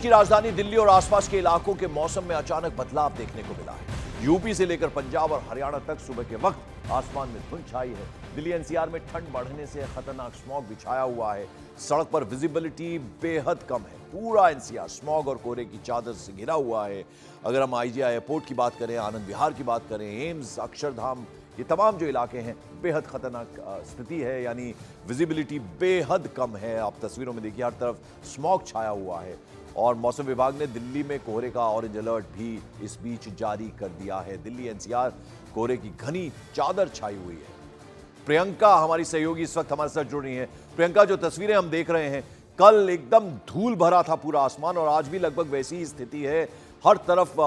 की राजधानी दिल्ली और आसपास के इलाकों के मौसम में अचानक बदलाव देखने को मिला है। यूपी से लेकर पंजाब और हरियाणा तक सुबह के वक्त आसमान में धुंध छाई है। दिल्ली एनसीआर में ठंड बढ़ने से खतरनाक स्मॉग भी छाया हुआ है। सड़क पर विजिबिलिटी बेहद कम है। पूरा एनसीआर स्मॉग और कोहरे की चादर से घिरा हुआ है। अगर हम आईजीआई एयरपोर्ट की बात करें, आनंद विहार की बात करें, एम्स, अक्षरधाम, ये तमाम जो इलाके हैं बेहद खतरनाक स्थिति है, यानी विजिबिलिटी बेहद कम है। आप तस्वीरों में देखिए, हर तरफ स्मॉग छाया हुआ है और मौसम विभाग ने दिल्ली में कोहरे का ऑरेंज अलर्ट भी इस बीच जारी कर दिया है। दिल्ली एनसीआर कोहरे की घनी चादर छाई हुई है। प्रियंका हमारी सहयोगी इस वक्त हमारे साथ जुड़ रही हैं। प्रियंका, जो तस्वीरें हम देख रहे हैं, कल एकदम धूल भरा था पूरा आसमान और आज भी लगभग वैसी ही स्थिति है। हर तरफ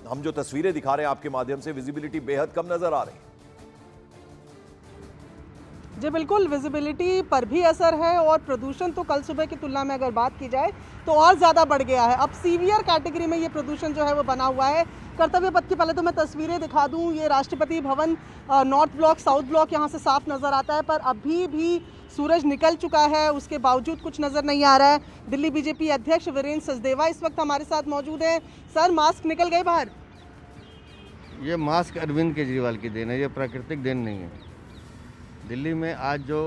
हम जो तस्वीरें दिखा रहे हैं आपके माध्यम से, विजिबिलिटी बेहद कम नजर आ रही है। जी बिल्कुल, विजिबिलिटी पर भी असर है और प्रदूषण तो कल सुबह की तुलना में अगर बात की जाए तो और ज़्यादा बढ़ गया है। अब सीवियर कैटेगरी में ये प्रदूषण जो है वो बना हुआ है। कर्तव्य पथ की पहले तो मैं तस्वीरें दिखा दूं। ये Rashtrapati Bhavan north block, south block यहाँ से साफ नज़र आता है, पर अभी भी सूरज निकल चुका है, उसके बावजूद कुछ नज़र नहीं आ रहा है। दिल्ली बीजेपी अध्यक्ष वीरेंद्र सचदेवा इस वक्त हमारे साथ मौजूद हैं। सर, मास्क निकल गए बाहर? ये मास्क अरविंद केजरीवाल की देन है, ये प्राकृतिक देन नहीं है। दिल्ली में आज जो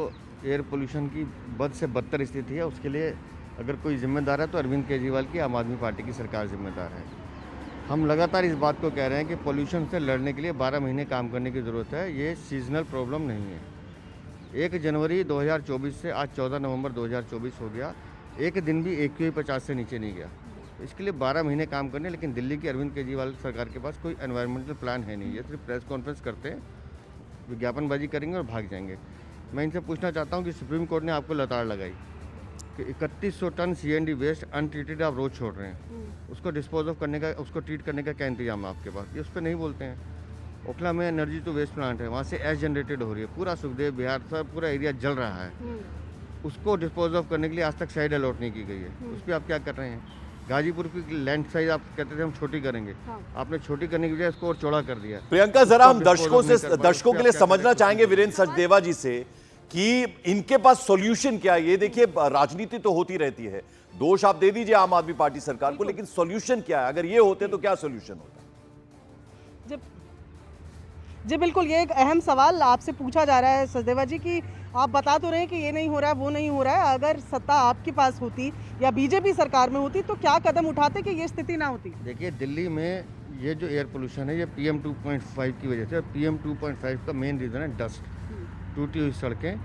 एयर पोल्यूशन की बद से बदतर स्थिति है, उसके लिए अगर कोई जिम्मेदार है तो अरविंद केजरीवाल की आम आदमी पार्टी की सरकार जिम्मेदार है। हम लगातार इस बात को कह रहे हैं कि पोल्यूशन से लड़ने के लिए 12 महीने काम करने की ज़रूरत है। ये सीजनल प्रॉब्लम नहीं है। 1 जनवरी 2024 से आज 14 नवंबर 2024 हो गया, एक दिन भी AQI 50 से नीचे नहीं गया। इसके लिए 12 महीने काम करने, लेकिन दिल्ली की अरविंद केजरीवाल सरकार के पास कोई एनवायरमेंटल प्लान है नहीं। ये सिर्फ प्रेस कॉन्फ्रेंस करते हैं, विज्ञापनबाजी करेंगे और भाग जाएंगे। मैं इनसे पूछना चाहता हूं कि सुप्रीम कोर्ट ने आपको लताड़ लगाई कि 3100 टन CND वेस्ट अनट्रीटेड आप रोज छोड़ रहे हैं, उसको डिस्पोज ऑफ करने का, उसको ट्रीट करने का क्या इंतजाम है आपके पास? ये उस पर नहीं बोलते हैं। ओखला में एनर्जी टू वेस्ट प्लांट है, वहाँ से एश जनरेटेड हो रही है, पूरा सुखदेव बिहार सब पूरा एरिया जल रहा है। उसको डिस्पोज ऑफ करने के लिए आज तक साइड अलॉट नहीं की गई है। उस पर आप क्या कर रहे हैं? गाजीपुर की लैंड साइज आप कहते थे हम छोटी करेंगे, आपने छोटी करने की बजाय इसको और चौड़ा कर दिया। प्रियंका, जरा हम दर्शकों के लिए समझना चाहेंगे वीरेंद्र सचदेवा जी से कि इनके पास सॉल्यूशन क्या है। ये देखिए, राजनीति तो होती रहती है, दोष आप दे दीजिए आम आदमी पार्टी सरकार को, लेकिन सॉल्यूशन क्या है? अगर ये होते तो क्या सॉल्यूशन होता? जी बिल्कुल, ये एक अहम सवाल आपसे पूछा जा रहा है सचदेवा जी कि आप बता तो रहे हैं कि ये नहीं हो रहा है, वो नहीं हो रहा है। अगर सत्ता आपके पास होती या बीजेपी सरकार में होती तो क्या कदम उठाते कि ये स्थिति ना होती? देखिए, दिल्ली में ये जो एयर पोल्यूशन है, ये PM 2.5 की वजह से। PM 2.5 का मेन रीज़न है डस्ट, टूटी हुई सड़कें,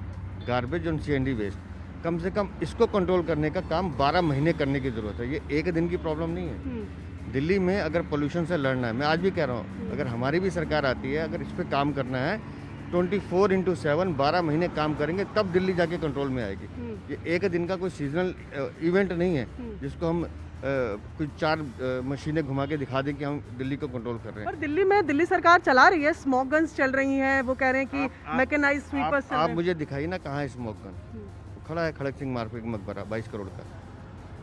गार्बेज और CND वेस्ट। कम से कम इसको कंट्रोल करने का काम 12 महीने करने की ज़रूरत है। ये एक दिन की प्रॉब्लम नहीं है। दिल्ली में अगर पोल्यूशन से लड़ना है, मैं आज भी कह रहा हूँ, अगर हमारी भी सरकार आती है, अगर इस पर काम करना है 24/7 12 महीने काम करेंगे, तब दिल्ली जाके कंट्रोल में आएगी। ये एक दिन का कोई सीजनल इवेंट नहीं है जिसको हम कुछ 4 मशीनें घुमा के दिखा दें कि हम दिल्ली को कंट्रोल कर रहे हैं। पर दिल्ली में दिल्ली सरकार चला रही है, स्मोक गन्स चल रही हैं, वो कह रहे हैं कि मैकेनाइज्ड स्वीपर्स। आप मुझे दिखाइए ना कहाँ है स्मोक गन। खड़ा है खड़क सिंह मार्केट मकबरा, 22 करोड़ का।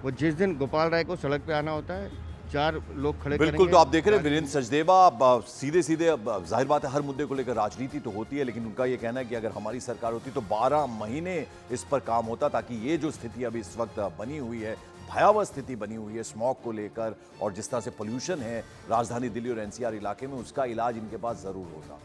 वो जिस दिन गोपाल राय को सड़क पे आना होता है, 4 लोग खड़े बिल्कुल। तो आप देख रहे हैं वीरेंद्र सचदेवा सीधे सीधे, जाहिर बात है हर मुद्दे को लेकर राजनीति तो होती है, लेकिन उनका ये कहना है कि अगर हमारी सरकार होती तो 12 महीने इस पर काम होता, ताकि ये जो स्थिति अभी इस वक्त बनी हुई है, भयावह स्थिति बनी हुई है स्मॉग को लेकर और जिस तरह से पोल्यूशन है राजधानी दिल्ली और NCR इलाके में, उसका इलाज इनके पास जरूर होता।